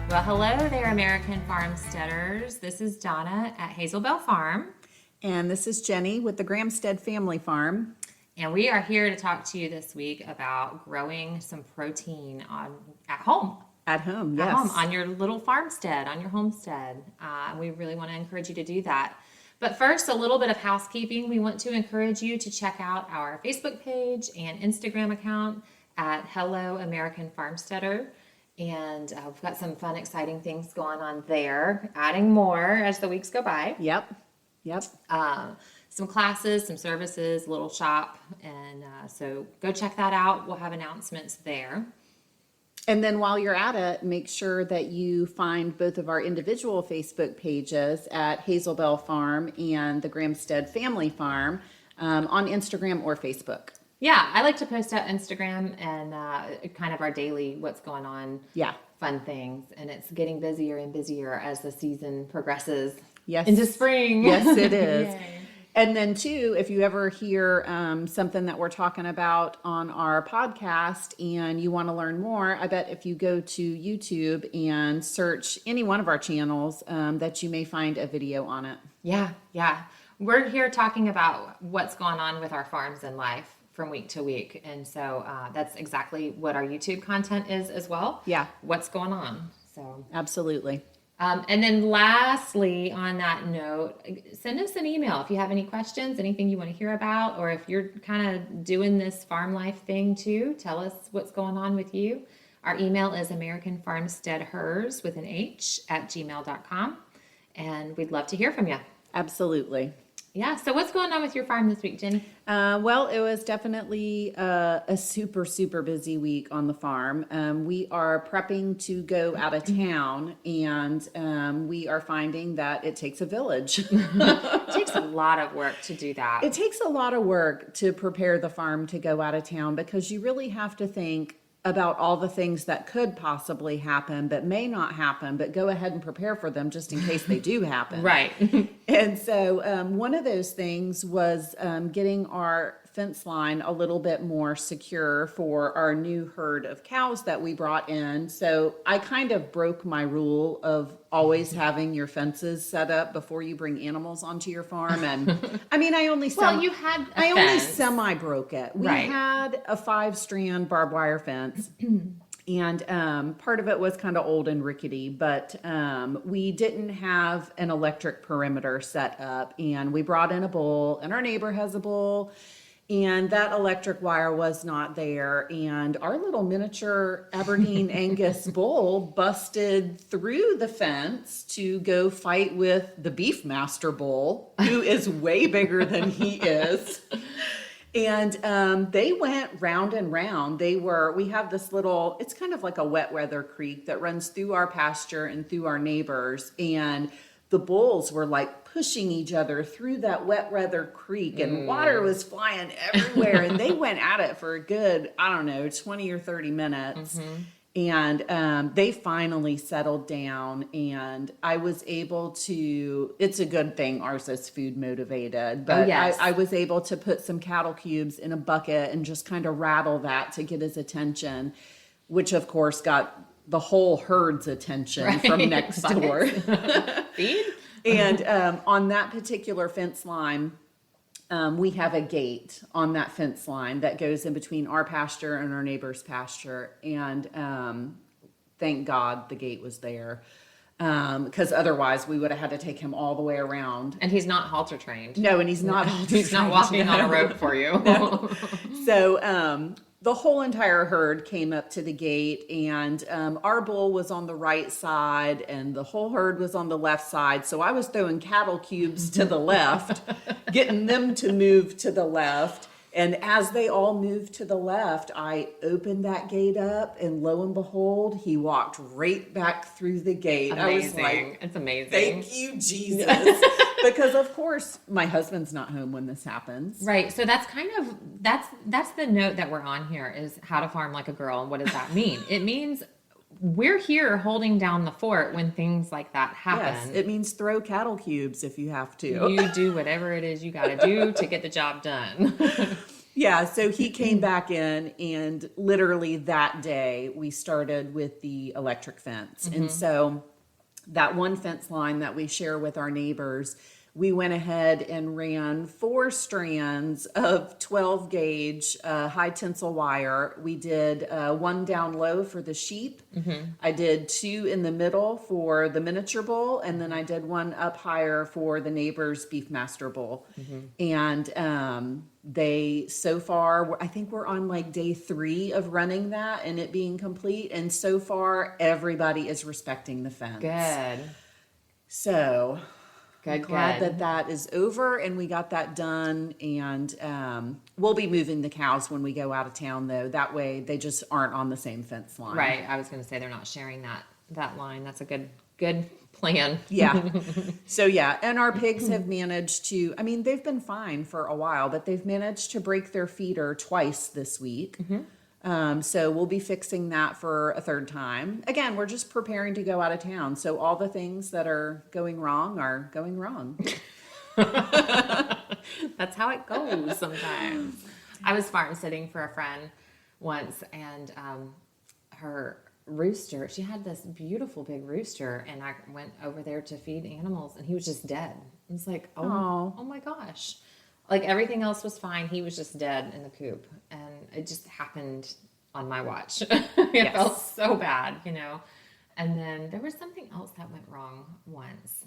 Well, hello there, American Farmsteaders. This is Donna at Hazelbell Farm. And this is Jenny with the Gramstead Family Farm. And we are here to talk to you this week about growing some protein at home. At home, yes. At home, on your little farmstead, on your homestead. We really want to encourage you to do that. But first, a little bit of housekeeping. We want to encourage you to check out our Facebook page and Instagram account at Hello American Farmsteader. And we've got some fun, exciting things going on there, adding more as the weeks go by. Yep. Some classes, some services, a little shop. And so go check that out. We'll have announcements there. And then while you're at it, make sure that you find both of our individual Facebook pages at Hazelbell Farm and the Gramstead Family Farm on Instagram or Facebook. Yeah, I like to post out Instagram and kind of our daily what's going on, fun things. And it's getting busier and busier as the season progresses into spring. Yes, it is. And then, too, if you ever hear something that we're talking about on our podcast and you want to learn more, I bet if you go to YouTube and search any one of our channels, that you may find a video on it. Yeah. We're here talking about what's going on with our farms and life from week to week. And so that's exactly what our YouTube content is as well. Yeah. What's going on. So absolutely. And then lastly, on that note, send us an email if you have any questions, anything you want to hear about, or if you're kind of doing this farm life thing too, tell us what's going on with you. Our email is AmericanFarmSteadHers with an H @gmail.com. And we'd love to hear from you. Absolutely. Yeah. So what's going on with your farm this week, Jenny? Well, it was definitely a super, super busy week on the farm. We are prepping to go out of town, and we are finding that it takes a village. It takes a lot of work to do that. It takes a lot of work to prepare the farm to go out of town because you really have to think about all the things that could possibly happen but may not happen, but go ahead and prepare for them just in case they do happen. Right. And so one of those things was getting our fence line a little bit more secure for our new herd of cows that we brought in. So I kind of broke my rule of always having your fences set up before you bring animals onto your farm. And I mean, I only you had a only fence. semi-broke it. We had a 5-strand barbed wire fence. And part of it was kind of old and rickety, but we didn't have an electric perimeter set up. And we brought in a bull, and our neighbor has a bull, and that electric wire was not there. And our little miniature Aberdeen Angus bull busted through the fence to go fight with the Beefmaster bull, who is way bigger than he is. And they went round and round. We have this little, it's kind of like a wet weather creek that runs through our pasture and through our neighbors. And the bulls were like pushing each other through that wet weather creek, and water was flying everywhere. And they went at it for a good, 20 or 30 minutes. And they finally settled down, and I was able to, it's a good thing ours is food motivated, but I was able to put some cattle cubes in a bucket and just kind of rattle that to get his attention, which of course got the whole herd's attention from next door. Feed? And on that particular fence line, we have a gate on that fence line that goes in between our pasture and our neighbor's pasture. And thank God the gate was there, because otherwise we would have had to take him all the way around. And he's not halter trained. No, and he's not halter trained. He's not walking on a rope for you. No. So the whole entire herd came up to the gate, and our bull was on the right side and the whole herd was on the left side. So I was throwing cattle cubes to the left, getting them to move to the left. And as they all moved to the left, I opened that gate up, and lo and behold, he walked right back through the gate. Amazing. I was like, it's amazing. Thank you, Jesus. Because of course my husband's not home when this happens. Right. So that's kind of, that's the note that we're on here, is how to farm like a girl. And what does that mean? It means we're here holding down the fort when things like that happen. Yes, it means throw cattle cubes if you have to. You do whatever it is you got to do to get the job done. Yeah, so he came back in, and literally that day we started with the electric fence. And so that one fence line that we share with our neighbors, we went ahead and ran 4 strands of 12 gauge high tensile wire. We did 1 down low for the sheep. I did 2 in the middle for the miniature bull, and then I did 1 up higher for the neighbor's Beefmaster bull. And they, so far, I think we're on like day 3 of running that and it being complete. And so far, everybody is respecting the fence. Good. So I'm glad Good. that is over and we got that done. And we'll be moving the cows when we go out of town, though. That way they just aren't on the same fence line. Right. I was going to say they're not sharing that line. That's a good plan. Yeah. So yeah, and our pigs have managed to, I mean, they've been fine for a while, but they've managed to break their feeder twice this week. So we'll be fixing that for a 3rd time. Again, we're just preparing to go out of town. So all the things that are going wrong are going wrong. That's how it goes sometimes. I was farm sitting for a friend once, and her rooster, she had this beautiful big rooster, and I went over there to feed animals, and he was just dead. I was like, oh my gosh. Like everything else was fine. He was just dead in the coop. And it just happened on my watch. It felt so bad, you know. And then there was something else that went wrong once.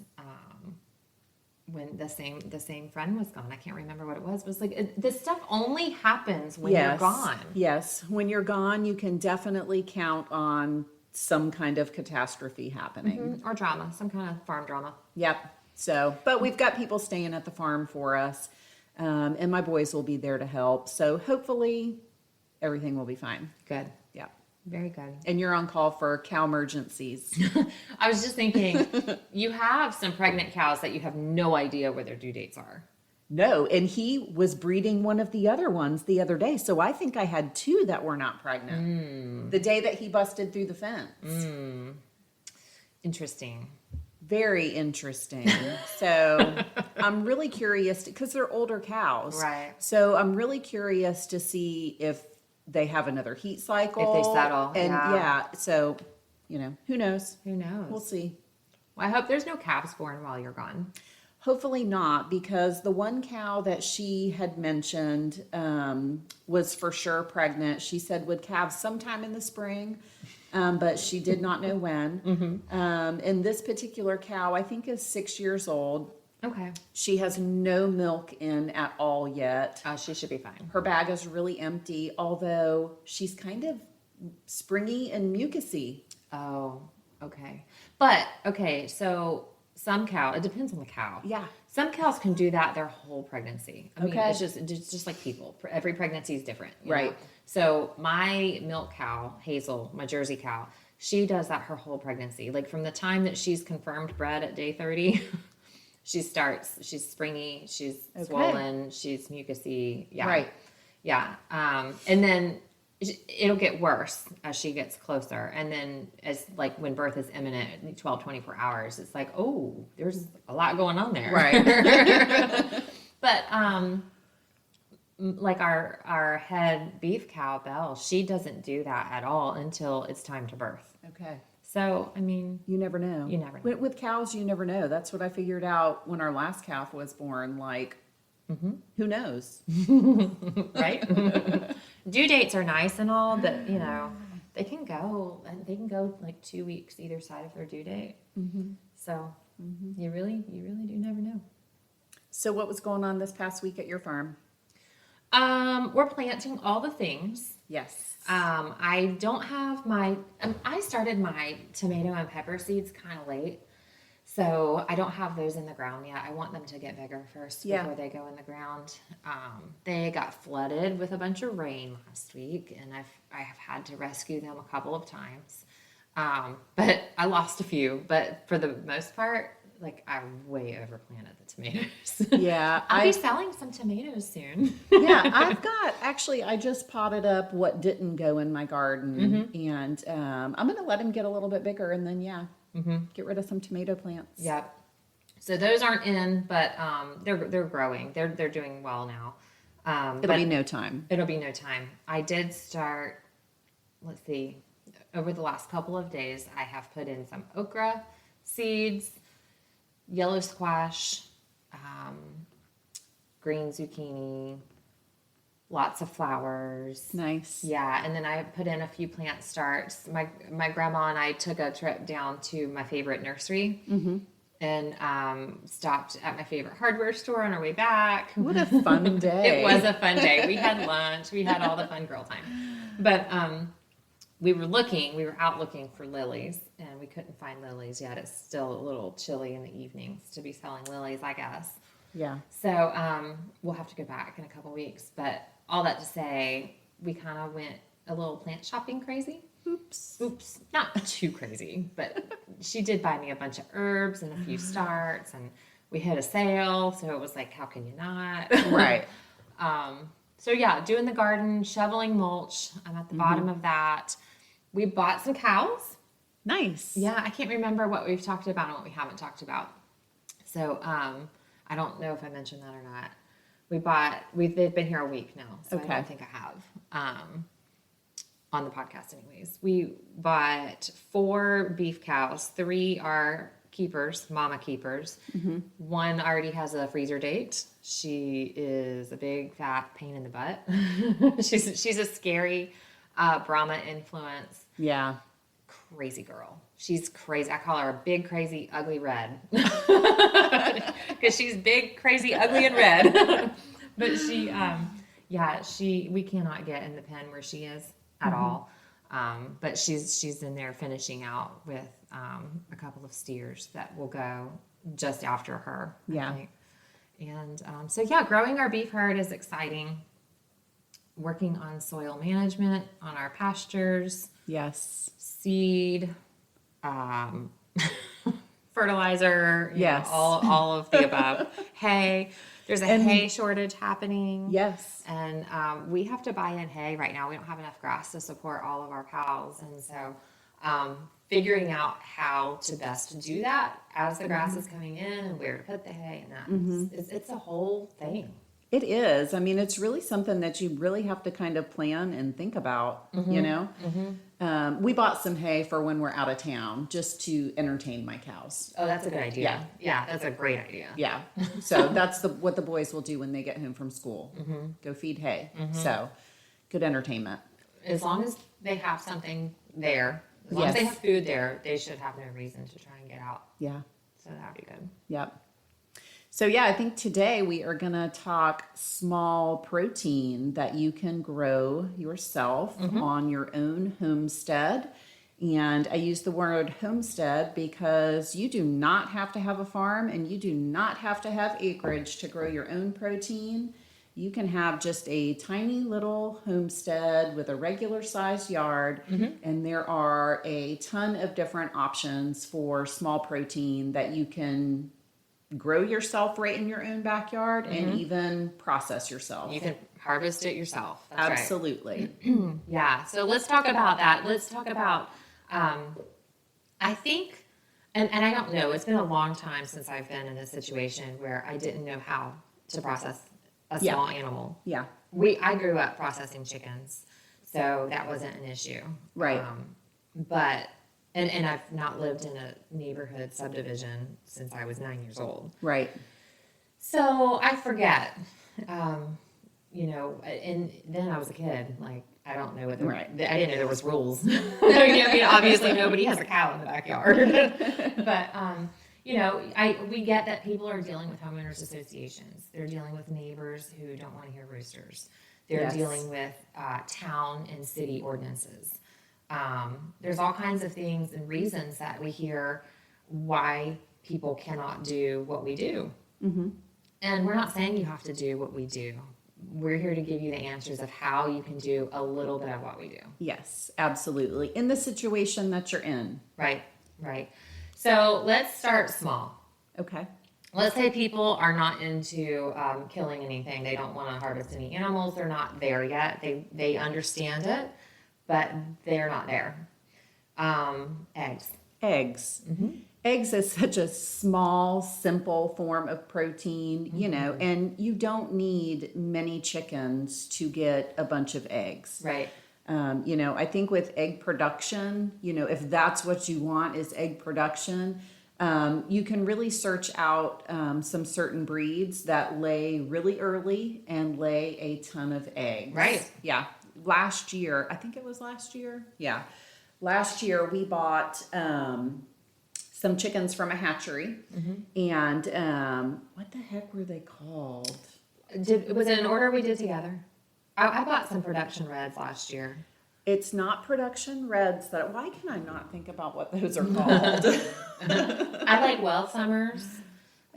When the same friend was gone. I can't remember what it was. But it's like this stuff only happens when you're gone. Yes. When you're gone, you can definitely count on some kind of catastrophe happening. Or drama, some kind of farm drama. Yep. So, but we've got people staying at the farm for us. And my boys will be there to help. So hopefully everything will be fine. Good. Yeah. Very good. And you're on call for cow emergencies. I was just thinking, you have some pregnant cows that you have no idea where their due dates are. No, and he was breeding one of the other ones the other day. So I think I had 2 that were not pregnant. The day that he busted through the fence. Interesting. Very interesting. So I'm really curious because they're older cows. Right. So I'm really curious to see if they have another heat cycle. If they settle. And so, you know, who knows? Who knows? We'll see. Well, I hope there's no calves born while you're gone. Hopefully not, because the one cow that she had mentioned was for sure pregnant. She said would calve sometime in the spring, but she did not know when. And this particular cow, I think, is 6 years old. Okay. She has no milk in at all yet. She should be fine. Her bag is really empty, although she's kind of springy and mucusy. Oh, okay. But, okay, so some cow, it depends on the cow. Yeah. Some cows can do that their whole pregnancy. I mean, Okay. it's just like people. Every pregnancy is different. you Right. know? So my milk cow, Hazel, my Jersey cow, she does that her whole pregnancy. Like from the time that she's confirmed bred at day 30, she's springy, she's swollen, she's mucusy. Yeah. Right. Yeah. And then it'll get worse as she gets closer. And then as like when birth is imminent, 12, 24 hours, it's like, oh, there's a lot going on there. Right. But, like our head beef cow, Belle, she doesn't do that at all until it's time to birth. Okay. So, I mean, You never know. You never know. With cows, you never know. That's what I figured out when our last calf was born. Like, who knows? right? Due dates are nice and all, but you know, they can go like 2 weeks either side of their due date. So you really do never know. So what was going on this past week at your farm? We're planting all the things. Yes. I don't have I started my tomato and pepper seeds kind of late. So I don't have those in the ground yet. I want them to get bigger first before they go in the ground. They got flooded with a bunch of rain last week, and I have had to rescue them a couple of times. But I lost a few. But for the most part, like I way overplanted the tomatoes. Yeah. I'll be selling some tomatoes soon. Yeah, I just potted up what didn't go in my garden, and I'm going to let them get a little bit bigger, and then get rid of some tomato plants. Yep. So those aren't in, but they're growing. They're doing well now. It'll be no time. It'll be no time. I did start, let's see, over the last couple of days, I have put in some okra seeds, yellow squash, green zucchini, lots of flowers. Nice. Yeah, and then I put in a few plant starts. My grandma and I took a trip down to my favorite nursery and stopped at my favorite hardware store on our way back. What a fun day. It was a fun day. We had lunch. We had all the fun girl time. But we were out looking for lilies, and we couldn't find lilies yet. It's still a little chilly in the evenings to be selling lilies, I guess. Yeah. So we'll have to go back in a couple weeks. But all that to say, we kind of went a little plant shopping crazy. Oops. Not too crazy, but she did buy me a bunch of herbs and a few starts, and we hit a sale. So it was like, how can you not? Right. So yeah, doing the garden, shoveling mulch. I'm at the bottom of that. We bought some cows. Nice. Yeah, I can't remember what we've talked about and what we haven't talked about. So I don't know if I mentioned that or not. They've been here a week now, so I don't think I have. On the podcast anyways. We bought 4 beef cows. 3 are keepers, mama keepers. One already has a freezer date. She is a big fat pain in the butt. she's a scary Brahma influence. Yeah. Crazy girl. She's crazy. I call her a big, crazy, ugly red. Because she's big, crazy, ugly, and red. But we cannot get in the pen where she is at all. But she's in there finishing out with a couple of steers that will go just after her. Yeah. I think. And so growing our beef herd is exciting. Working on soil management on our pastures. Yes. Seed, fertilizer, yes, all of the above. Hay. There's a hay shortage happening. Yes. And we have to buy in hay right now. We don't have enough grass to support all of our cows. And so figuring out how to best do that as the grass is coming in and where to put the hay and that. It's a whole thing. It is. I mean, it's really something that you really have to kind of plan and think about, you know? We bought some hay for when we're out of town just to entertain my cows. Oh, that's a good idea. Yeah, that's a great idea. Yeah. So that's what the boys will do when they get home from school. Go feed hay. So good entertainment. As long as they have something there, as long as they have food there, they should have no reason to try and get out. Yeah. So that'd be good. Yep. So yeah, I think today we are going to talk small protein that you can grow yourself on your own homestead. And I use the word homestead because you do not have to have a farm and you do not have to have acreage to grow your own protein. You can have just a tiny little homestead with a regular sized yard. And there are a ton of different options for small protein that you can grow yourself right in your own backyard and even process yourself. You can harvest it yourself. That's Absolutely. Right. Yeah. So let's talk about that. Let's talk about, I think, and I don't know, it's been a long time since I've been in a situation where I didn't know how to process a small animal. Yeah. I grew up processing chickens, so that wasn't an issue. Right. But And I've not lived in a neighborhood subdivision since I was 9 years old. Right. So I forget, and then I was a kid. Like, I don't know what I didn't know there was rules. I mean, obviously nobody has a cow in the backyard. But, we get that people are dealing with homeowners associations. They're dealing with neighbors who don't want to hear roosters. They're dealing with town and city ordinances. There's all kinds of things and reasons that we hear why people cannot do what we do. And we're not saying you have to do what we do. We're here to give you the answers of how you can do a little bit of what we do. Yes, absolutely. In the situation that you're in. Right. So let's start small. Okay. Let's say people are not into killing anything. They don't want to harvest any animals. They're not there yet. They understand it, but they're not there. Eggs. eggs is such a small, simple form of protein, you know, and you don't need many chickens to get a bunch of eggs. Right. You know, I think with egg production, you know, if that's what you want is egg production, you can really search out some certain breeds that lay really early and lay a ton of eggs. Right. Yeah. Last year, I think it was last year. Yeah. Last year we bought some chickens from a hatchery, and what the heck were they called? Was it an order we did together? I bought some production reds last year. It's not production reds. Why can I not think about what those are called? I like well summers.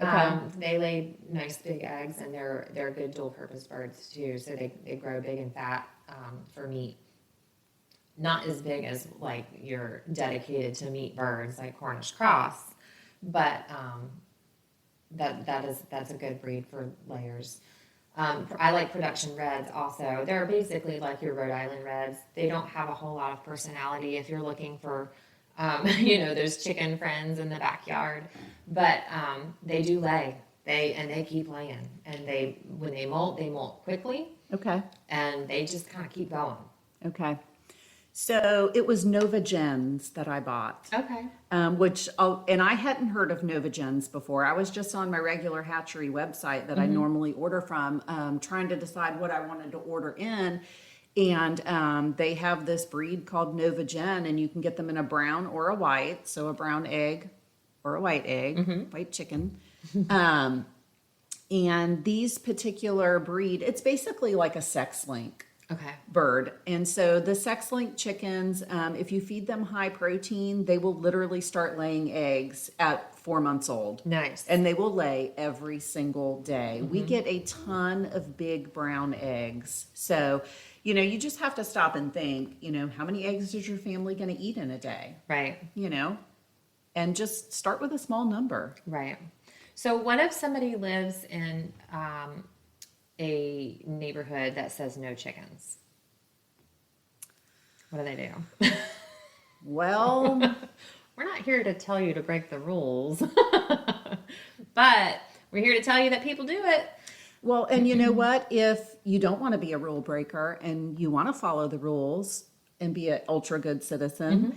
Okay. They lay nice big eggs, and they're good dual purpose birds too. So they grow big and fat for meat. Not as big as like your dedicated to meat birds like Cornish cross, but that's a good breed for layers. I like production reds also. They're basically like your Rhode Island reds. They don't have a whole lot of personality if you're looking for, you know, those chicken friends in the backyard. But they do lay. They keep laying. And when they molt quickly. Okay. And they just kind of keep going. Okay. So it was Nova Gens that I bought. Okay. And I hadn't heard of Nova Gens before. I was just on my regular hatchery website that I normally order from, trying to decide what I wanted to order in. And they have this breed called Nova Gen, and you can get them in a brown or a white. So a brown egg or a white egg, white chicken. And these particular breed, it's basically like a sex link. Okay. Bird. And so the sex link chickens, if you feed them high protein, they will literally start laying eggs at 4 months old. Nice. And they will lay every single day. We get a ton of big brown eggs. So, you know, you just have to stop and think, you know, how many eggs is your family going to eat in a day? Right. You know, and just start with a small number. Right. So what if somebody lives in a neighborhood that says no chickens? What do they do? Well, We're not here to tell you to break the rules, but we're here to tell you that people do it. well, and you know what? If you don't want to be a rule breaker and you want to follow the rules and be an ultra good citizen,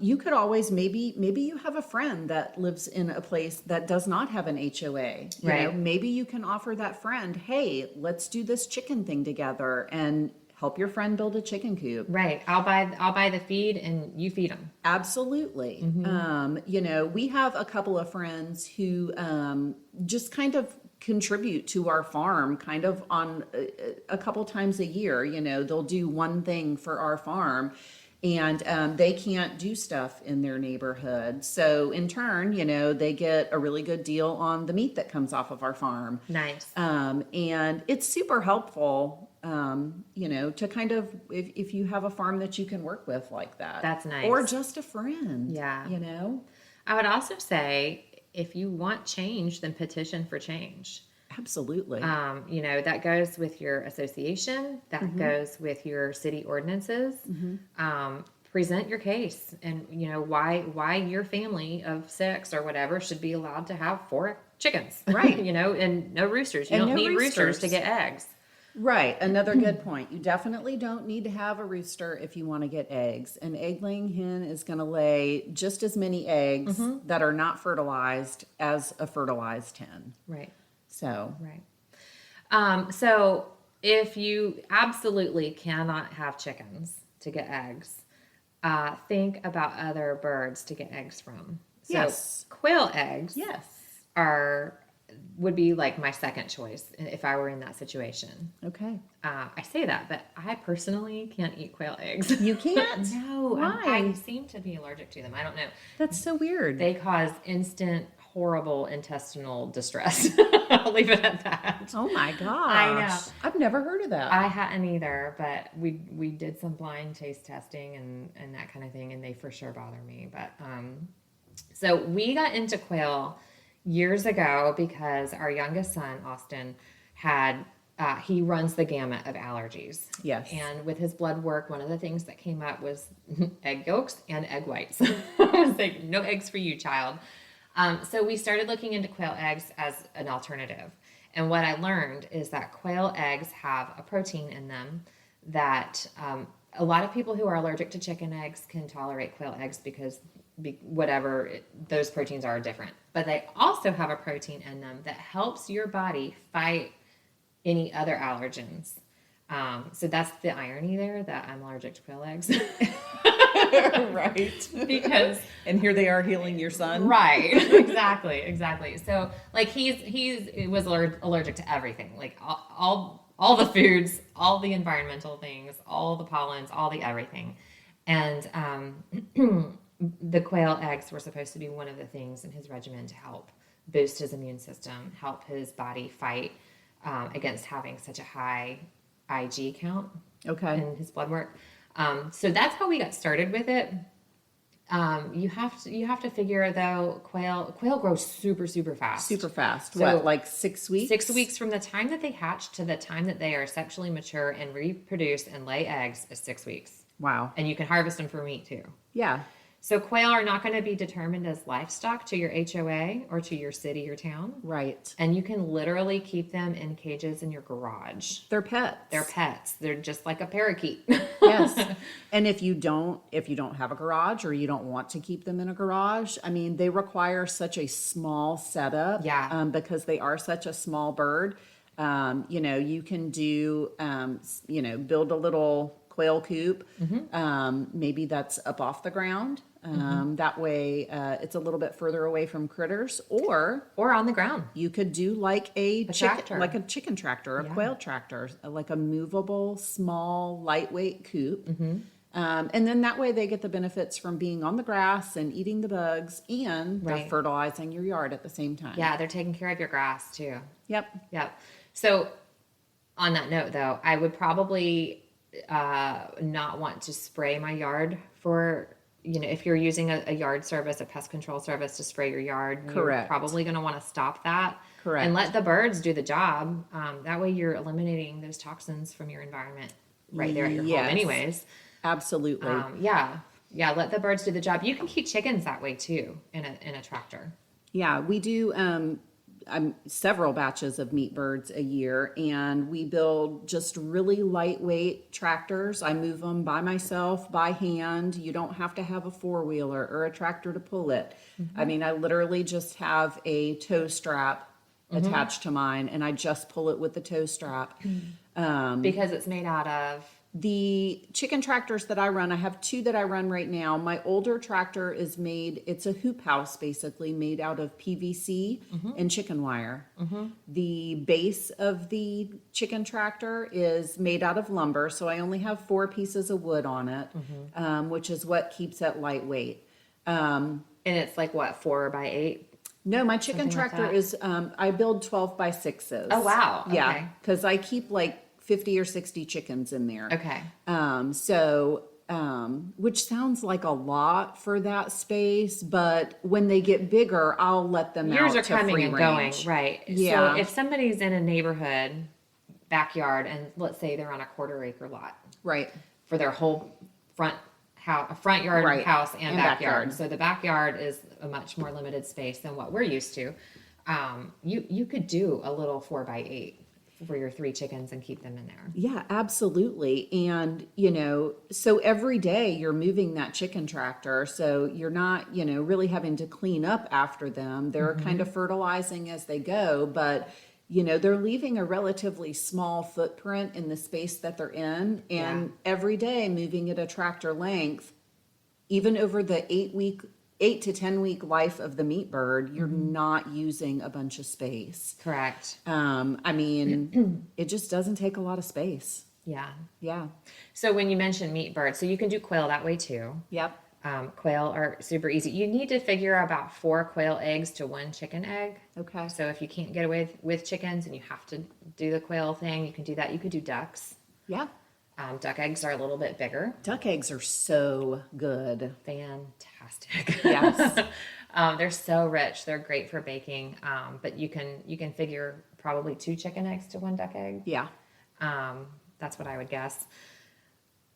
you could always maybe you have a friend that lives in a place that does not have an HOA. You know, Right. maybe you can offer that friend, hey, let's do this chicken thing together, and help your friend build a chicken coop. Right. I'll buy the feed and you feed them. Absolutely. You know, we have a couple of friends who just kind of contribute to our farm kind of on a couple times a year. You know, they'll do one thing for our farm, and they can't do stuff in their neighborhood. So in turn, you know, they get a really good deal on the meat that comes off of our farm. Nice. And it's super helpful, you know, to kind of, if you have a farm that you can work with like that. That's nice. Or just a friend. Yeah. You know? I would also say if you want change, then petition for change. Absolutely. You know, that goes with your association, that goes with your city ordinances. Present your case and, you know, why your family of 6 or whatever should be allowed to have 4 chickens. Right. You know, and no roosters. You And don't no need roosters to roosters. get eggs. Right. Another good point. You definitely don't need to have a rooster if you want to get eggs. An egg-laying hen is going to lay just as many eggs that are not fertilized as a fertilized hen. Right. So, Right. So if you absolutely cannot have chickens to get eggs, think about other birds to get eggs from. So Yes. quail eggs yes. would be like my second choice if I were in that situation. Okay. I say that, but I personally can't eat quail eggs. You can't? No, Why? I seem to be allergic to them. I don't know. That's so weird. They cause instant, horrible intestinal distress. I'll leave it at that. Oh my gosh. I know. I've never heard of that. I hadn't either, but we did some blind taste testing and that kind of thing, and they for sure bother me. But so we got into quail years ago because our youngest son Austin had he runs the gamut of allergies. Yes. And with his blood work, one of the things that came up was egg yolks and egg whites. I was like, no eggs for you, child. So we started looking into quail eggs as an alternative. And what I learned is that quail eggs have a protein in them that a lot of people who are allergic to chicken eggs can tolerate quail eggs because those proteins are different. But they also have a protein in them that helps your body fight any other allergens. So that's the irony there, that I'm allergic to quail eggs. Right. Because and here they are healing your son. right, exactly. So like he was allergic to everything, like all the foods, all the environmental things, all the pollens, all the everything, and the quail eggs were supposed to be one of the things in his regimen to help boost his immune system, help his body fight against having such a high IG count in his blood work. So that's how we got started with it. You have to figure though, quail grows super fast. Super fast. So, what, like 6 weeks? 6 weeks from the time that they hatch to the time that they are sexually mature and reproduce and lay eggs is 6 weeks. Wow. And you can harvest them for meat too. Yeah. So quail are not going to be determined as livestock to your HOA or to your city or town. Right. And you can literally keep them in cages in your garage. They're pets. They're pets. They're just like a parakeet. Yes. And if you don't have a garage or you don't want to keep them in a garage, I mean, they require such a small setup. Yeah. Because they are such a small bird. You can do, build a little quail coop. Maybe that's up off the ground. That way it's a little bit further away from critters, or on the ground. you could do like a tractor. like a chicken tractor, a quail tractor, like a movable, small, lightweight coop. And then that way they get the benefits from being on the grass and eating the bugs, and they're fertilizing your yard at the same time. Yeah, they're taking care of your grass too. Yep. So on that note though, I would probably not want to spray my yard for, if you're using a yard service, a pest control service to spray your yard. Correct. You're probably going to want to stop that. Correct. And let the birds do the job. That way you're eliminating those toxins from your environment right there at your home anyways. Absolutely. Yeah, let the birds do the job. You can keep chickens that way too in a tractor. Yeah, we do several batches of meat birds a year, and we build just really lightweight tractors. I move them by myself, by hand. You don't have to have a four-wheeler or a tractor to pull it. I mean, I literally just have a tow strap attached to mine, and I just pull it with the tow strap. Because it's made out of... The chicken tractors that I run, I have two that I run right now. My older tractor is it's a hoop house basically, made out of PVC and chicken wire. The base of the chicken tractor is made out of lumber, so I only have 4 pieces of wood on it, which is what keeps it lightweight. And it's like what, 4 by 8? No, my chicken Something like tractor that? is, I build 12 by 6s. Oh, wow. Yeah, Okay. because I keep like 50 or 60 chickens in there. Okay. Which sounds like a lot for that space, but when they get bigger, I'll let them Yours out are to coming free and range. going, right? Yeah. So if somebody's in a neighborhood backyard, and let's say they're on a 1/4 acre lot, Right. for their whole front yard, Right. house, and backyard. backyard. So the backyard is a much more limited space than what we're used to. You could do a little 4 by 8 for your 3 chickens and keep them in there. Yeah, absolutely. And, so every day you're moving that chicken tractor. So you're not, really having to clean up after them. They're kind of fertilizing as they go, but, they're leaving a relatively small footprint in the space that they're in. And every day moving at a tractor length, even over the 8 to 10 week life of the meat bird, you're not using a bunch of space. Correct. I mean, it just doesn't take a lot of space. Yeah. Yeah. So when you mentioned meat birds, so you can do quail that way too. Yep. Quail are super easy. You need to figure about 4 quail eggs to 1 chicken egg. Okay. So if you can't get away with chickens and you have to do the quail thing, you can do that. You could do ducks. Yeah. Duck eggs are a little bit bigger. Duck eggs are so good. Fantastic. Yes. They're so rich. They're great for baking. But you can figure probably 2 chicken eggs to 1 duck egg. Yeah. That's what I would guess.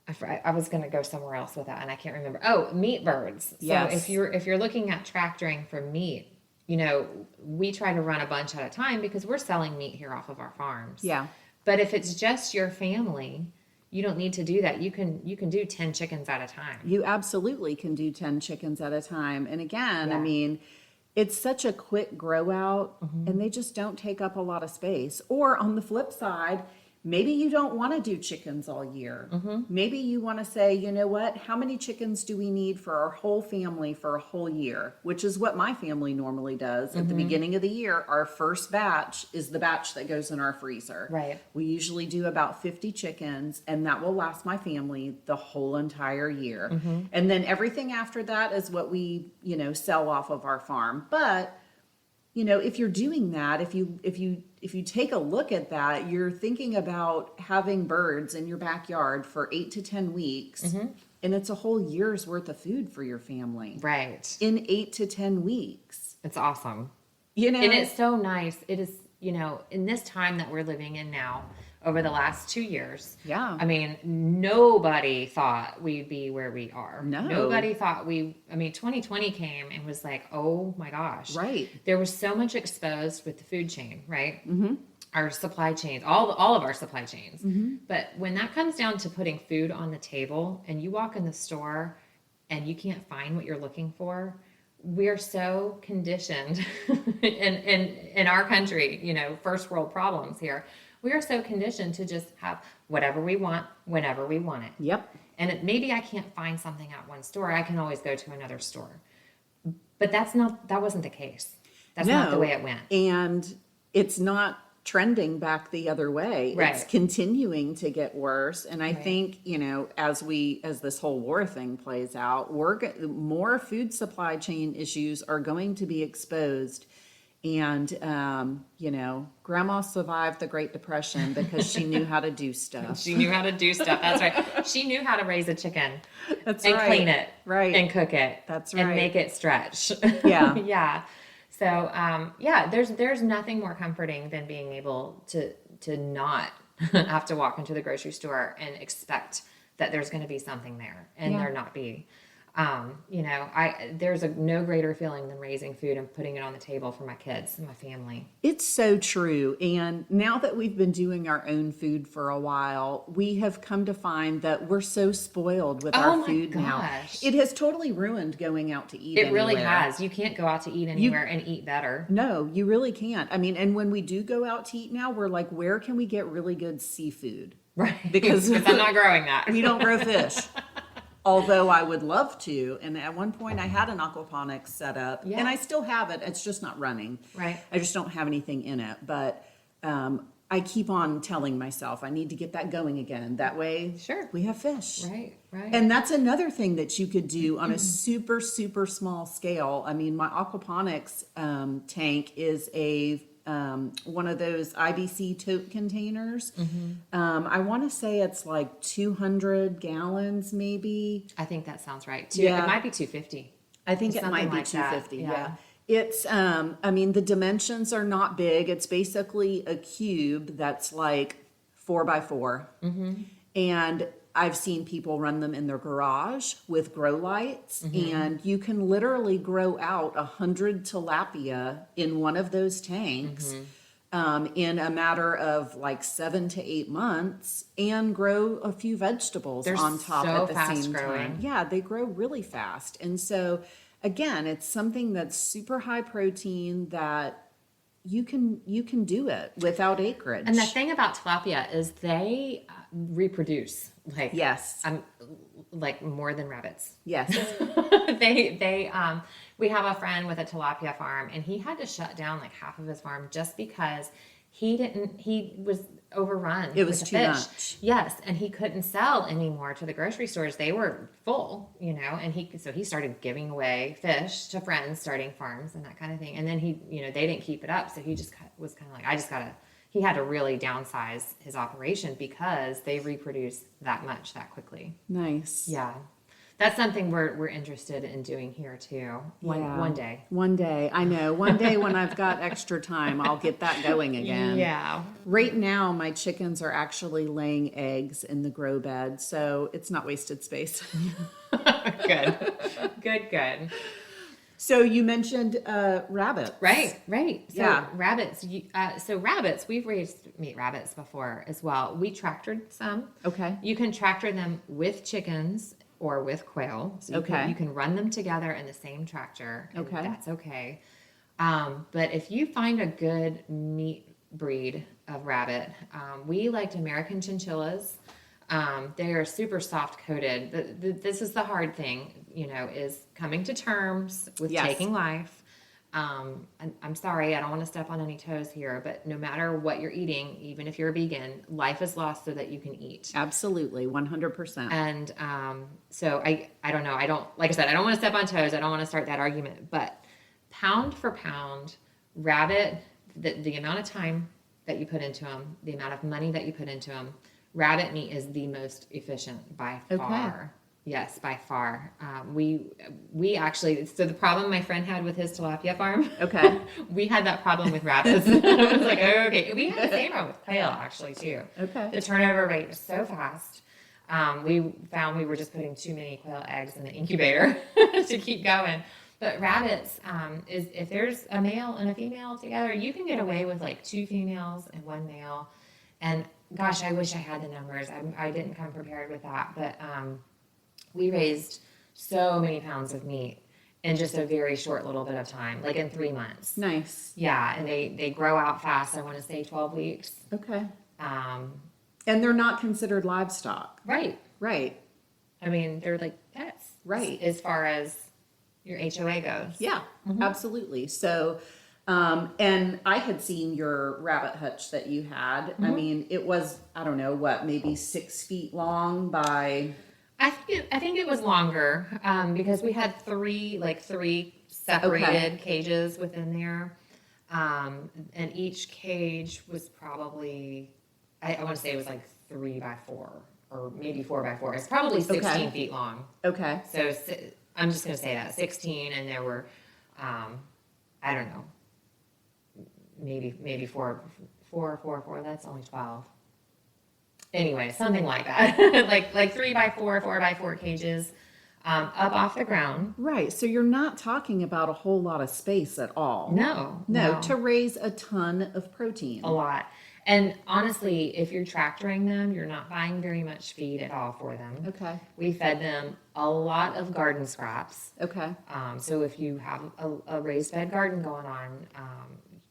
I was going to go somewhere else with that, and I can't remember. Oh, meat birds. So Yes. if you're looking at tractoring for meat, you know, we try to run a bunch at a time because we're selling meat here off of our farms. Yeah. But if it's just your family, you don't need to do that. You can do 10 chickens at a time. You absolutely can do 10 chickens at a time. And again, I Yeah. mean, it's such a quick grow out and they just don't take up a lot of space. Or on the flip side, maybe you don't want to do chickens all year. Maybe you want to say, you know what, how many chickens do we need for our whole family for a whole year? Which is what my family normally does. At the beginning of the year, our first batch is the batch that goes in our freezer. Right. We usually do about 50 chickens, and that will last my family the whole entire year. And then everything after that is what we, you know, sell off of our farm. But you know, if you're doing that, if you take a look at that, you're thinking about having birds in your backyard for 8 to 10 weeks, and it's a whole year's worth of food for your family. Right. In 8 to 10 weeks. It's awesome. You know, And it's so nice. It is, you know, in this time that we're living in now, over the last 2 years. Yeah. I mean, nobody thought we'd be where we are. No. Nobody thought 2020 came and was like, oh my gosh. Right. There was so much exposed with the food chain, right? Our supply chains, all of our supply chains. But when that comes down to putting food on the table and you walk in the store and you can't find what you're looking for, we're so conditioned in our country, you know, first world problems here. We are so conditioned to just have whatever we want, whenever we want it. Yep. And maybe I can't find something at one store. I can always go to another store. But that wasn't the case. That's not the way it went. And it's not trending back the other way. Right. It's continuing to get worse. And I think, you know, as this whole war thing plays out, more food supply chain issues are going to be exposed. And, you know, Grandma survived the Great Depression because she knew how to do stuff. She knew how to do stuff. That's right. She knew how to raise a chicken. That's and right. clean it. Right. And cook it. That's And right. make it stretch. Yeah. Yeah. So, there's nothing more comforting than being able to not have to walk into the grocery store and expect that there's going to be something there and there not be. You know, there's no greater feeling than raising food and putting it on the table for my kids and my family. It's so true. And now that we've been doing our own food for a while, we have come to find that we're so spoiled with our food now. It has totally ruined going out to eat. It really anywhere. has. You can't go out to eat anywhere and eat better. No, you really can't. I mean, and when we do go out to eat now, we're like, where can we get really good seafood? Right. Because I'm not growing that. we don't grow fish. Although I would love to. And at one point I had an aquaponics set up and I still have it. It's just not running. Right. I just don't have anything in it. But I keep on telling myself I need to get that going again. That way we have fish. Right. And that's another thing that you could do on a super, super small scale. I mean, my aquaponics tank is one of those IBC tote containers. I want to say it's like 200 gallons, maybe. I think that sounds right. Yeah. It might be 250. I think it Something might be like that. 250. Yeah. Yeah. It's, I mean, the dimensions are not big. It's basically a cube that's like 4x4. And I've seen people run them in their garage with grow lights, and you can literally grow out 100 tilapia in one of those tanks in a matter of like 7 to 8 months, and grow a few vegetables on top so at the fast same growing. time. Yeah, they grow really fast. And so, again, it's something that's super high protein that you can do it without acreage. And the thing about tilapia is they reproduce like more than rabbits. Yes. We have a friend with a tilapia farm, and he had to shut down like half of his farm just because he was overrun. It was with too fish. much. Yes, and he couldn't sell anymore to the grocery stores. They were full, you know, and he started giving away fish to friends, starting farms and that kind of thing. And then they didn't keep it up, so he just was kind of like, he had to really downsize his operation because they reproduce that much that quickly. Nice. Yeah. that's something we're interested in doing here too. One day. One day. I know. One day when I've got extra time, I'll get that going again. Yeah. Right now, my chickens are actually laying eggs in the grow bed, so it's not wasted space. Good. So you mentioned rabbits. Right. So Yeah. rabbits. Rabbits, we've raised meat rabbits before as well. We tractored some. Okay. You can tractor them with chickens or with quail. So you can run them together in the same tractor. And Okay. That's okay. But if you find a good meat breed of rabbit, we liked American chinchillas. They are super soft coated. This is the hard thing, is coming to terms with taking life. I'm sorry, I don't want to step on any toes here, but no matter what you're eating, even if you're a vegan, life is lost so that you can eat. Absolutely, 100%. And so I don't know. Like I said, I don't want to step on toes. I don't want to start that argument. But pound for pound, rabbit, the amount of time that you put into them, the amount of money that you put into them, rabbit meat is the most efficient by far. Yes, by far. We actually, so the problem my friend had with his tilapia farm, we had that problem with rabbits. I was like, oh, okay. We had the same problem with quail actually too. Okay. The turnover rate was so fast. We found we were just putting too many quail eggs in the incubator to keep going. But rabbits, is if there's a male and a female together, you can get away with like 2 females and 1 male. And gosh, I wish I had the numbers. I didn't come prepared with that, but we raised so many pounds of meat in just a very short little bit of time, like in 3 months. Nice. Yeah, and they grow out fast. I want to say 12 weeks. Okay. And they're not considered livestock. Right. I mean, they're like pets. Right. As far as your HOA goes. Yeah, absolutely. So, and I had seen your rabbit hutch that you had. I mean, it was, I don't know, maybe 6 feet long by... I think it was longer because we had 3 separated cages within there, and each cage was probably I want to say it was like 3 by 4 or maybe 4 by 4. It's probably 16 feet long. Okay. So I'm just going to say that 16, and there were I don't know, maybe 4. That's only 12. Anyway, something like that, like 3 by 4, 4 by 4 cages, up off the ground. Right. So you're not talking about a whole lot of space at all. No. To raise a ton of protein. A lot. And honestly, if you're tractoring them, you're not buying very much feed at all for them. Okay. We fed them a lot of garden scraps. Okay. So if you have a raised bed garden going on,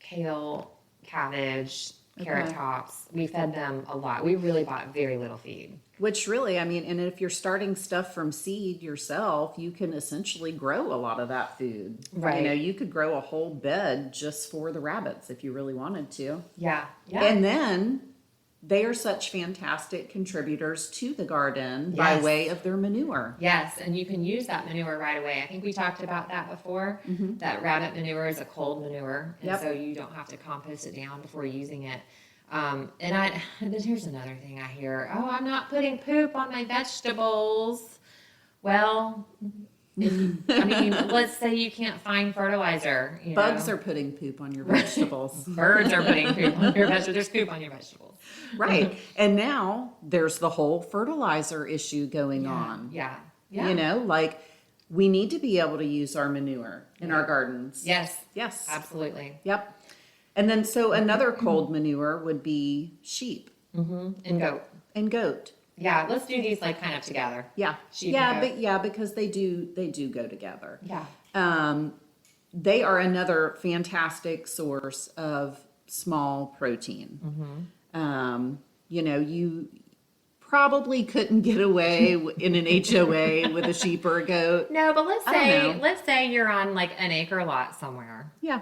kale, cabbage, carrot tops, we fed them a lot. We really bought very little feed. Which really, I mean, and if you're starting stuff from seed yourself, you can essentially grow a lot of that food. Right. You could grow a whole bed just for the rabbits if you really wanted to. Yeah. And then they are such fantastic contributors to the garden by way of their manure. Yes, and you can use that manure right away. I think we talked about that before, that rabbit manure is a cold manure, and so you don't have to compost it down before using it. And here's another thing I hear, I'm not putting poop on my vegetables. Well, let's say you can't find fertilizer. Bugs are putting poop on your vegetables. Birds are putting poop on your vegetables. There's poop on your vegetables. Right. And now there's the whole fertilizer issue going on. Yeah. We need to be able to use our manure in our gardens. Yes. Absolutely. Yep. And then so another cold manure would be sheep. And goat. And goat. Yeah, let's do these like kind of together. Yeah. Sheep and goat. Because they do go together. Yeah. They are another fantastic source of small protein. You probably couldn't get away in an HOA with a sheep or a goat. No, but let's say you're on like an acre lot somewhere. Yeah.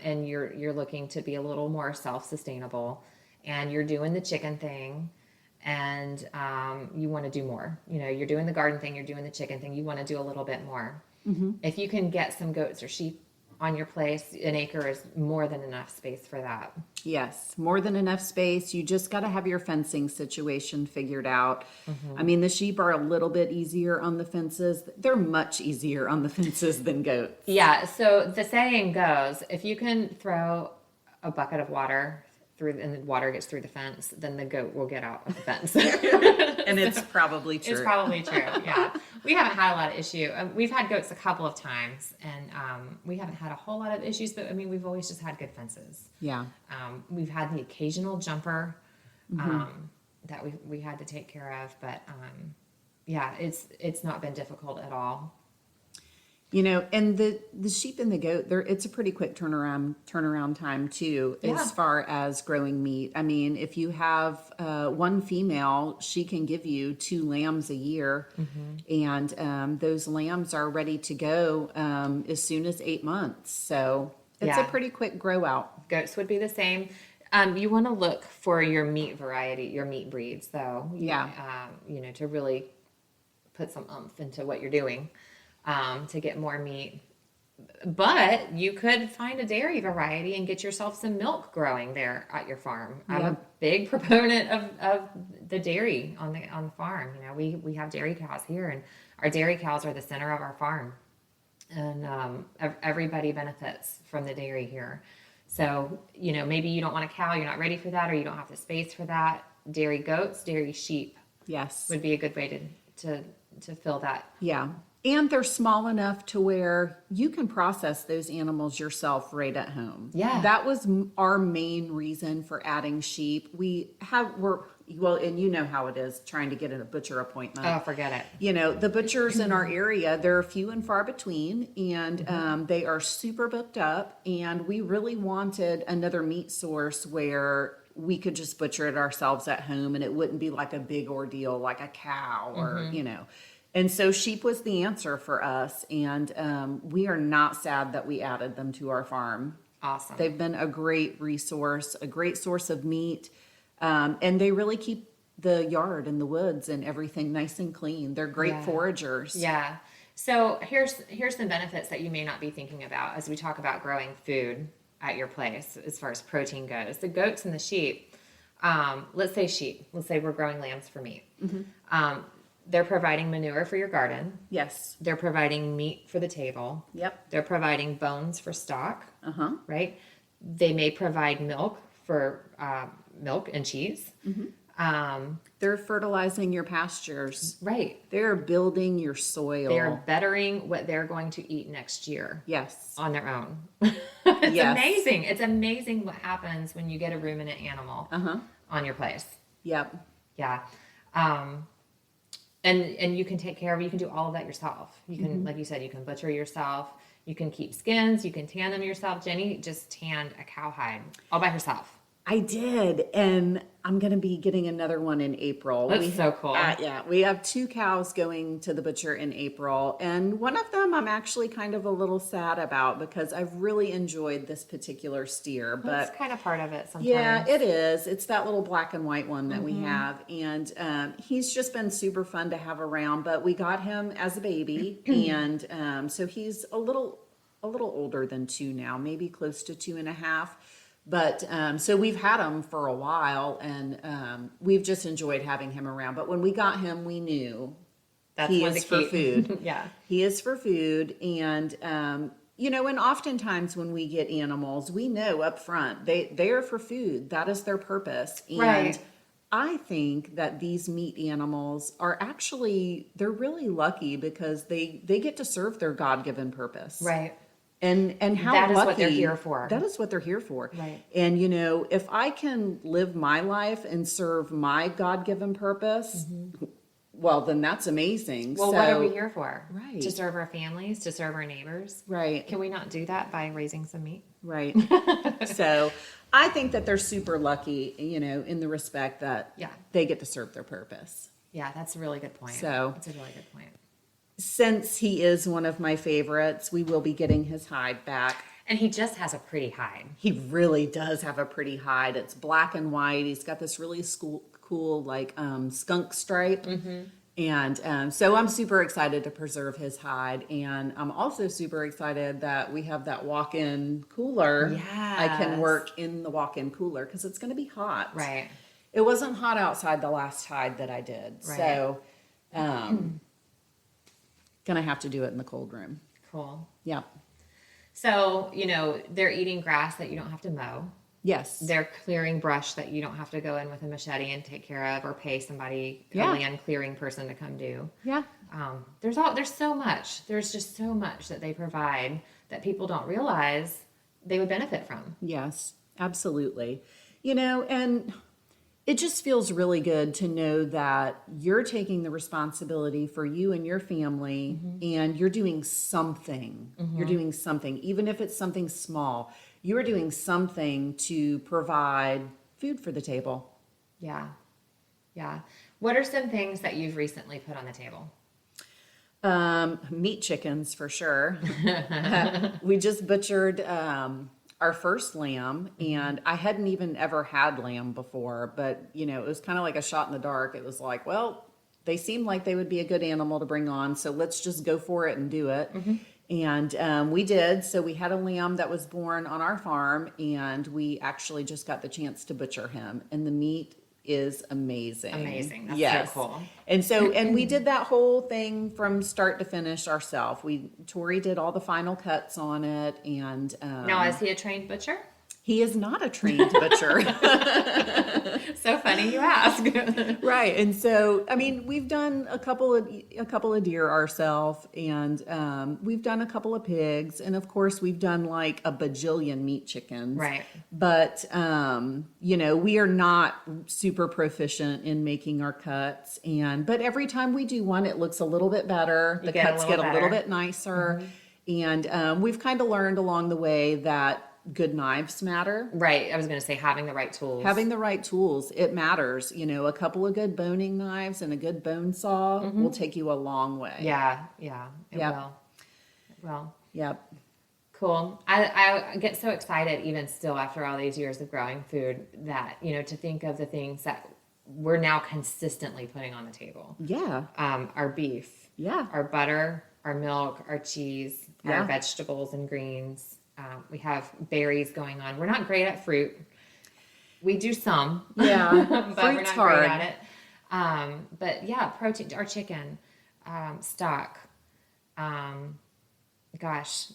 And you're looking to be a little more self-sustainable, and you're doing the chicken thing, and you want to do more. You're doing the garden thing, you're doing the chicken thing, you want to do a little bit more. If you can get some goats or sheep on your place, an acre is more than enough space for that. Yes, more than enough space. You just got to have your fencing situation figured out. I mean, the sheep are a little bit easier on the fences. They're much easier on the fences than goats. Yeah, so the saying goes, if you can throw a bucket of water through and the water gets through the fence, then the goat will get out of the fence. And it's probably true. It's probably true. Yeah, we haven't had a lot of issue. We've had goats a couple of times, and we haven't had a whole lot of issues. But I mean, we've always just had good fences. Yeah. We've had the occasional jumper that we had to take care of, but yeah, it's not been difficult at all. You know, and the sheep and the goat, it's a pretty quick turnaround time too, Yeah. as far as growing meat. I mean, if you have one female, she can give you 2 lambs a year, and those lambs are ready to go as soon as 8 months. So it's Yeah. a pretty quick grow out. Goats would be the same. You want to look for your meat variety, your meat breeds, though. Yeah. You know, to really put some oomph into what you're doing to get more meat. But you could find a dairy variety and get yourself some milk growing there at your farm. I'm a big proponent of the dairy on the farm. You know, we have dairy cows here, and our dairy cows are the center of our farm, and everybody benefits from the dairy here. So, you know, maybe you don't want a cow, you're not ready for that, or you don't have the space for that. Dairy goats, dairy sheep Yes. would be a good way to fill that. Yeah. And they're small enough to where you can process those animals yourself right at home. Yeah. That was our main reason for adding sheep. Well, and you know how it is trying to get a butcher appointment. Oh, forget it. You know, the butchers in our area, they're few and far between, and they are super booked up. And we really wanted another meat source where we could just butcher it ourselves at home, and it wouldn't be like a big ordeal like a cow or, you know. And so sheep was the answer for us, and we are not sad that we added them to our farm. Awesome. They've been a great resource, a great source of meat, and they really keep the yard and the woods and everything nice and clean. They're great foragers. Yeah. So here's the benefits that you may not be thinking about as we talk about growing food at your place as far as protein goes. The goats and the sheep, let's say we're growing lambs for meat. They're providing manure for your garden. Yes. They're providing meat for the table. Yep. They're providing bones for stock. Uh-huh. Right? They may provide milk for milk and cheese. They're fertilizing your pastures. Right. They're building your soil. They're bettering what they're going to eat next year. Yes. On their own. It's amazing. It's amazing what happens when you get a ruminant animal on your place. Yep. Yeah. And you can take care of it. You can do all of that yourself. You can, like you said, you can butcher yourself. You can keep skins. You can tan them yourself. Jenny just tanned a cowhide all by herself. I did, and I'm going to be getting another one in April. That's so cool. Yeah, we have 2 cows going to the butcher in April, and one of them I'm actually kind of a little sad about because I've really enjoyed this particular steer. But That's kind of part of it sometimes. yeah, it is. It's that little black and white one that we have, and he's just been super fun to have around. But we got him as a baby, and so he's a little older than 2 now, maybe close to 2.5. But so we've had him for a while, and we've just enjoyed having him around. But when we got him, we knew he is for food. Yeah, he is for food, and you know, and oftentimes when we get animals, we know up front they are for food. That is their purpose. And right. I think that these meat animals are actually, they're really lucky because they get to serve their God-given purpose. Right. And how that is lucky, what they're here for. That is what they're here for. Right. And you know, if I can live my life and serve my God-given purpose, well, then that's amazing. Well, what are we here for? Right. To serve our families, to serve our neighbors. Right. Can we not do that by raising some meat? Right. So I think that they're super lucky, you know, in the respect that they get to serve their purpose. Yeah, that's a really good point. So that's a really good point. Since he is one of my favorites, we will be getting his hide back. And he just has a pretty hide. He really does have a pretty hide. It's black and white. He's got this really cool like skunk stripe. And so I'm super excited to preserve his hide. And I'm also super excited that we have that walk-in cooler. I can Yes. work in the walk-in cooler because it's going to be hot. Right. It wasn't hot outside the last hide that I did. Right. So gonna have to do it in the cold room. Cool. Yeah. So, they're eating grass that you don't have to mow. Yes. They're clearing brush that you don't have to go in with a machete and take care of, or pay somebody, Yeah. a land clearing person to come do. Yeah. There's so much. There's just so much that they provide that people don't realize they would benefit from. Yes, absolutely. And it just feels really good to know that you're taking the responsibility for you and your family, and you're doing something. You're doing something, even if it's something small. You are doing something to provide food for the table. Yeah. Yeah. What are some things that you've recently put on the table? Meat chickens for sure. We just butchered our first lamb, and I hadn't even ever had lamb before, but it was kind of like a shot in the dark. It was like, well, they seem like they would be a good animal to bring on, so let's just go for it and do it. And we did. So we had a lamb that was born on our farm, and we actually just got the chance to butcher him, and the meat is amazing. Amazing. That's Yes. so cool. And we did that whole thing from start to finish ourselves. Tori did all the final cuts on it, and Now, is he a trained butcher? he is not a trained butcher. So funny you ask. Right. And so, we've done a couple of deer ourselves, and we've done a couple of pigs, and of course we've done like a bajillion meat chickens. Right. But we are not super proficient in making our cuts, but every time we do one, it looks a little bit better. The cuts get a little bit nicer. And we've kind of learned along the way that good knives matter. Right. I was going to say having the right tools. Having the right tools, it matters. A couple of good boning knives and a good bone saw will take you a long way. Yeah. Yeah. It Yep. will. It will. Yep. Cool. I get so excited even still after all these years of growing food that, to think of the things that we're now consistently putting on the table. Yeah. Our beef. Yeah. Our butter, our milk, our cheese, Yeah. our vegetables and greens. We have berries going on. We're not great at fruit. We do some. Yeah. but we're Fruit's not hard. great at it. But yeah, protein, our chicken, stock. Gosh,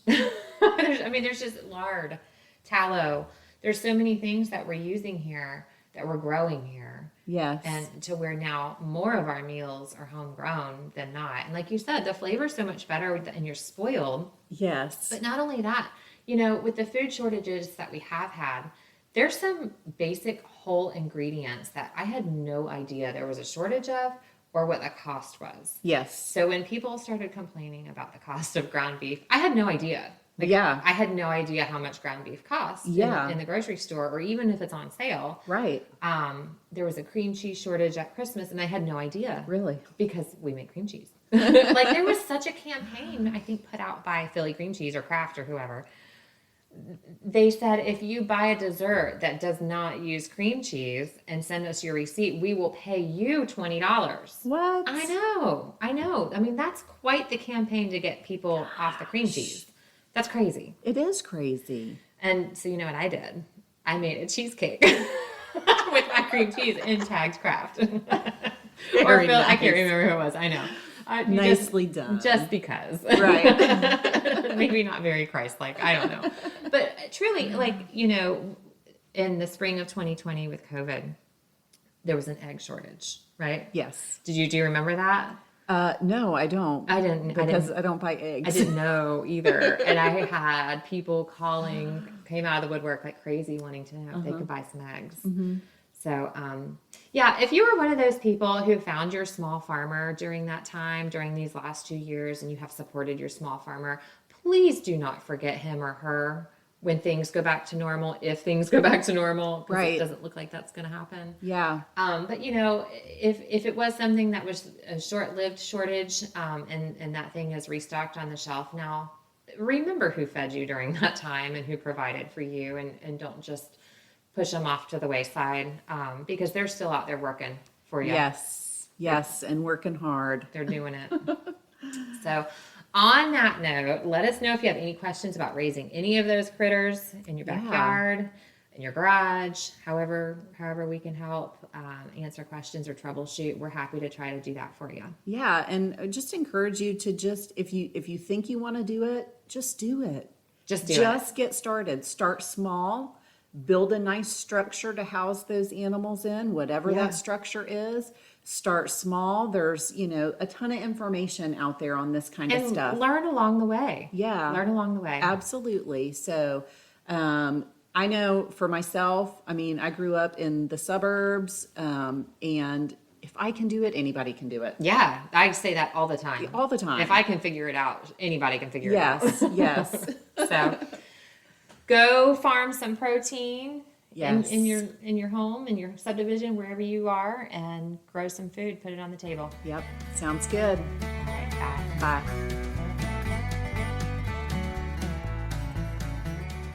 there's just lard, tallow. There's so many things that we're using here that we're growing here. Yes. And to where now more of our meals are homegrown than not. And like you said, the flavor's so much better and you're spoiled. Yes. But not only that, with the food shortages that we have had, there's some basic whole ingredients that I had no idea there was a shortage of or what the cost was. Yes. So when people started complaining about the cost of ground beef, I had no idea. Yeah. I had no idea how much ground beef costs Yeah. in the grocery store or even if it's on sale. Right. There was a cream cheese shortage at Christmas and I had no idea. Really? Because we make cream cheese. There was such a campaign, I think, put out by Philly Cream Cheese or Kraft or whoever. They said, if you buy a dessert that does not use cream cheese and send us your receipt, we will pay you $20. What? I know. That's quite the campaign to get people off the cream cheese. That's crazy. It is crazy. And so you know what I did? I made a cheesecake with my cream cheese and tagged Kraft. Or Very Phil, I nice. can't remember who it was. I know. Nicely done. Just because. Right. Maybe not very Christ-like. I don't know. But truly, in the spring of 2020 with COVID, there was an egg shortage, right? Yes. Do you remember that? No, I don't. I didn't. Because I don't buy eggs. I didn't know either. And I had people came out of the woodwork like crazy wanting to know if they could buy some eggs. So, if you were one of those people who found your small farmer during that time, during these last 2 years, and you have supported your small farmer, please do not forget him or her when things go back to normal, if things go back to normal, because Right. it doesn't look like that's going to happen. Yeah. But if it was something that was a short-lived shortage, and that thing is restocked on the shelf now, remember who fed you during that time and who provided for you, and don't just push them off to the wayside, because they're still out there working for you. Yes. Yes, and working hard. They're doing it. So on that note, let us know if you have any questions about raising any of those critters in your backyard, in your garage, however we can help answer questions or troubleshoot. We're happy to try to do that for you. Yeah, and just encourage you to just, if you think you want to do it, just do it. Just get started. Start small. Build a nice structure to house those animals in, whatever that structure is. Start small. There's, a ton of information out there on this kind of stuff. Learn along the way. Yeah. Learn along the way. Absolutely. So, I know for myself, I grew up in the suburbs, and if I can do it, anybody can do it. Yeah, I say that all the time. All the time. If I can figure it out, anybody can figure it out. Yes. So go farm some protein Yes. in your home, in your subdivision, wherever you are, and grow some food, put it on the table. Yep. Sounds good. All right, bye. Bye.